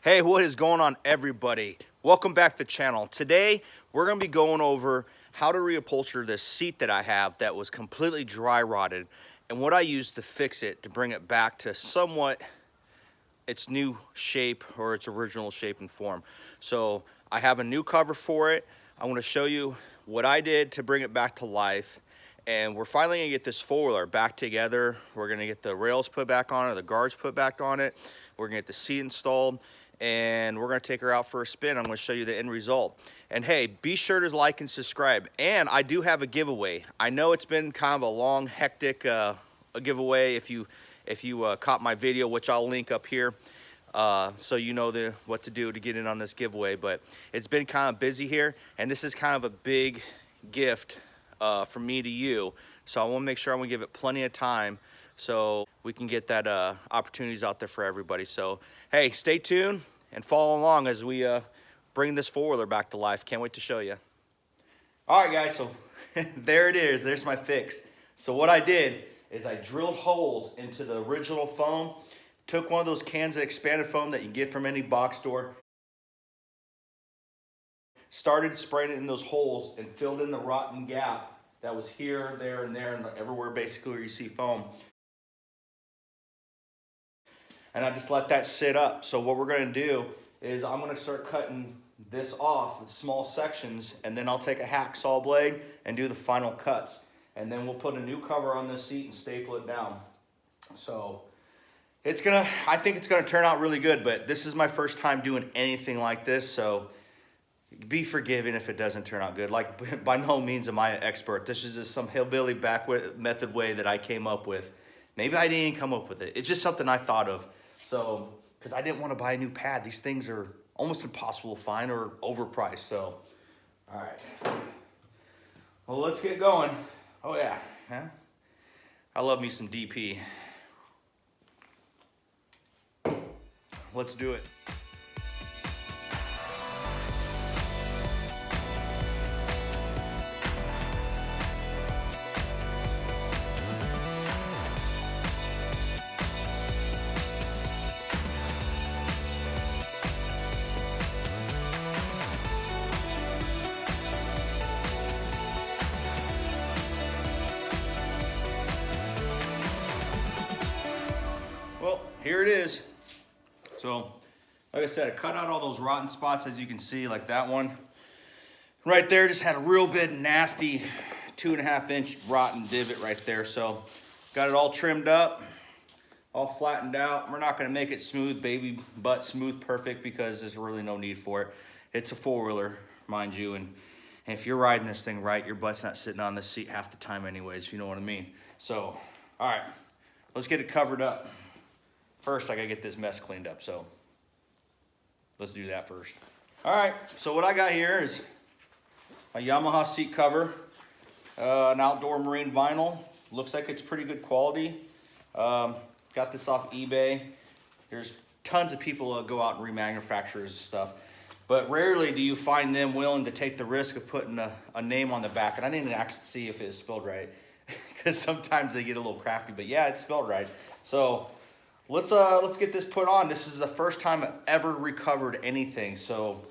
Hey, what is going on, everybody? Welcome back to the channel. Today, we're gonna be going over how to reupholster this seat that I have that was completely dry rotted and what I used to fix it to bring it back to somewhat its new shape or its original shape and form. So I have a new cover for it. I want to show you what I did to bring it back to life. And we're finally gonna get this four-wheeler back together. We're gonna get the rails put back on it, the guards put back on it. We're gonna get the seat installed, and we're gonna take her out for a spin. I'm gonna show you the end result. And hey, be sure to like and subscribe. And I do have a giveaway. I know it's been kind of a long, hectic a giveaway if you caught my video, which I'll link up here. So you know what to do to get in on this giveaway. But it's been kind of busy here, and this is kind of a big gift from me to you. So I want to make sure I want to give it plenty of time so we can get that opportunities out there for everybody. So hey, stay tuned and follow along as we bring this four-wheeler back to life. Can't wait to show you. All right, guys, so there it is. There's my fix. So what I did is I drilled holes into the original foam, took one of those cans of expanded foam that you get from any box store, started spraying it in those holes and filled in the rotten gap that was here, there, and everywhere basically where you see foam. And I just let that sit up. So what we're gonna do is I'm gonna start cutting this off in small sections, and then I'll take a hacksaw blade and do the final cuts. And then we'll put a new cover on this seat and staple it down. So I think it's gonna turn out really good, but this is my first time doing anything like this, so be forgiven if it doesn't turn out good. Like, by no means am I an expert. This is just some hillbilly method way that I came up with. Maybe I didn't even come up with it. It's just something I thought of. So, because I didn't want to buy a new pad. These things are almost impossible to find or overpriced. So, all right. Well, let's get going. Oh yeah, huh? I love me some DP. Let's do it. Well, here it is. So, like I said, I cut out all those rotten spots, as you can see, like that one. Right there just had a real big, nasty 2.5 inch rotten divot right there. So, got it all trimmed up, all flattened out. We're not gonna make it smooth, baby butt smooth perfect, because there's really no need for it. It's a four-wheeler, mind you, and if you're riding this thing right, your butt's not sitting on the seat half the time anyways, if you know what I mean. So, all right, let's get it covered up. First, I gotta get this mess cleaned up, so let's do that first. All right, so what I got here is a Yamaha seat cover, an outdoor marine vinyl. Looks like it's pretty good quality. Got this off eBay. There's tons of people that go out and remanufacture this stuff, but rarely do you find them willing to take the risk of putting a name on the back. And I didn't actually see if it's spelled right, because sometimes they get a little crafty, but yeah, it's spelled right. So let's get this put on. This is the first time I've ever recovered anything, so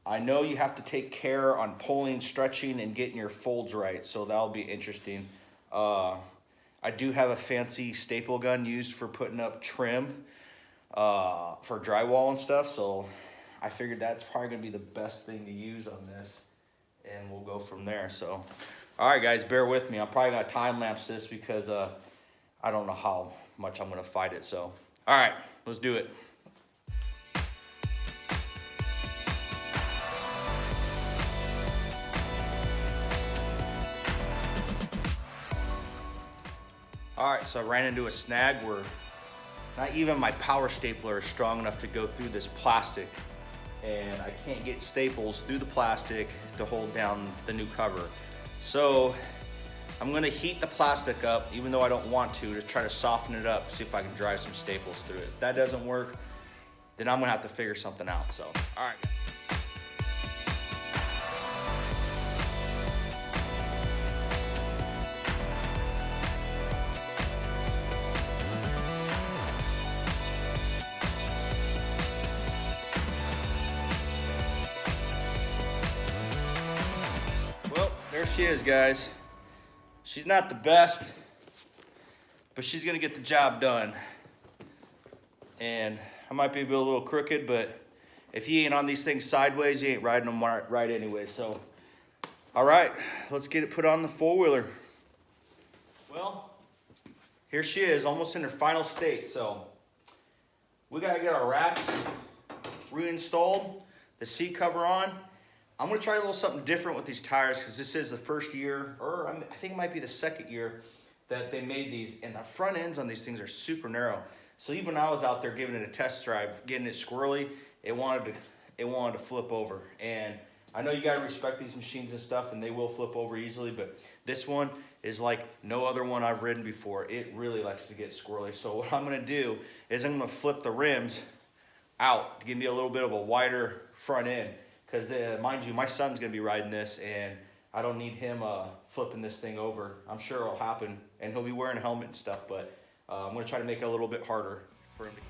I know you have to take care on pulling, stretching, and getting your folds right, so that'll be interesting. I do have a fancy staple gun used for putting up trim for drywall and stuff, so I figured that's probably gonna be the best thing to use on this, and we'll go from there. So, all right, guys, bear with me. I'm probably gonna time lapse this because I don't know how much I'm gonna fight it. So, all right, let's do it. All right, so I ran into a snag where not even my power stapler is strong enough to go through this plastic, and I can't get staples through the plastic to hold down the new cover. So I'm gonna heat the plastic up, even though I don't want to try to soften it up, see if I can drive some staples through it. If that doesn't work, then I'm gonna have to figure something out. So, all right. There she is, guys. She's not the best, but she's gonna get the job done. And I might be a little crooked, but if you ain't on these things sideways, you ain't riding them right anyway. So, all right, let's get it put on the four-wheeler. Well, here she is, almost in her final state. So we gotta get our racks reinstalled, the seat cover on. I'm gonna try a little something different with these tires because this is the first year, or I think it might be the second year that they made these, and the front ends on these things are super narrow. So even when I was out there giving it a test drive, getting it squirrely, it wanted to flip over. And I know you gotta respect these machines and stuff, and they will flip over easily, but this one is like no other one I've ridden before. It really likes to get squirrely. So what I'm gonna do is I'm gonna flip the rims out to give me a little bit of a wider front end. Because mind you, my son's gonna be riding this, and I don't need him flipping this thing over. I'm sure it'll happen, and he'll be wearing a helmet and stuff, but I'm gonna try to make it a little bit harder for him to go.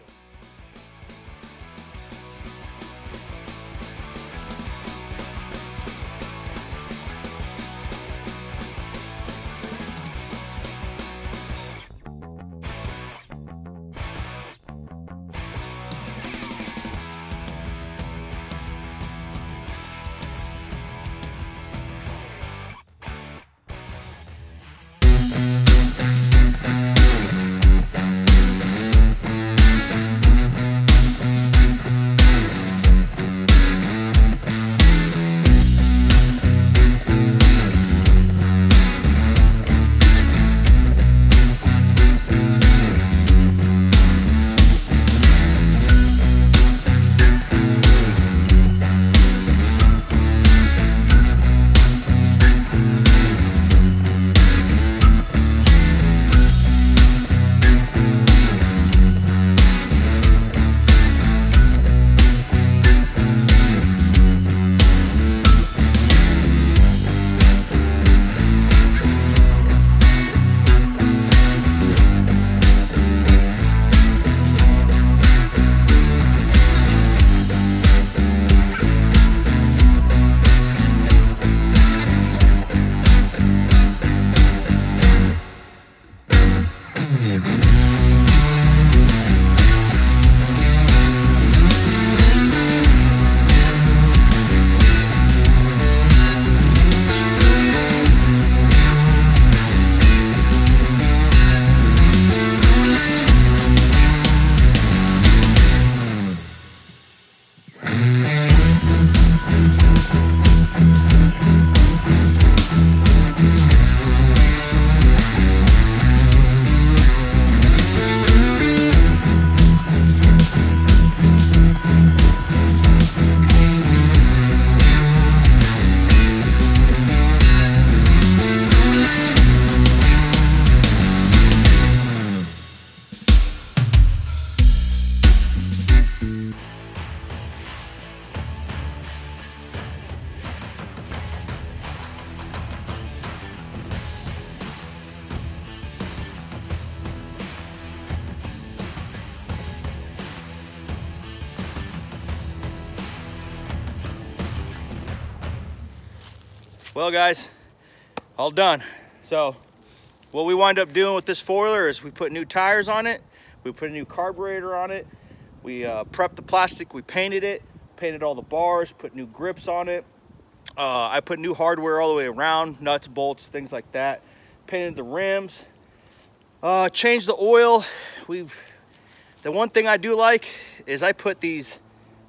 Well, guys, all done. So what we wind up doing with this four-wheeler is we put new tires on it, we put a new carburetor on it, we prepped the plastic, we painted it, painted all the bars, put new grips on it. I put new hardware all the way around, nuts, bolts, things like that. Painted the rims, changed the oil. The one thing I do like is I put these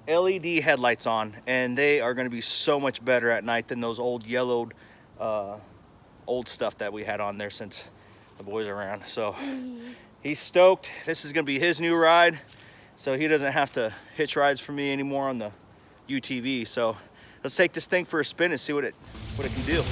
LED headlights on, and they are going to be so much better at night than those old yellowed old stuff that we had on there since the boys are around. So he's stoked. This is going to be his new ride, so he doesn't have to hitch rides for me anymore on the UTV. So let's take this thing for a spin and see what it can do.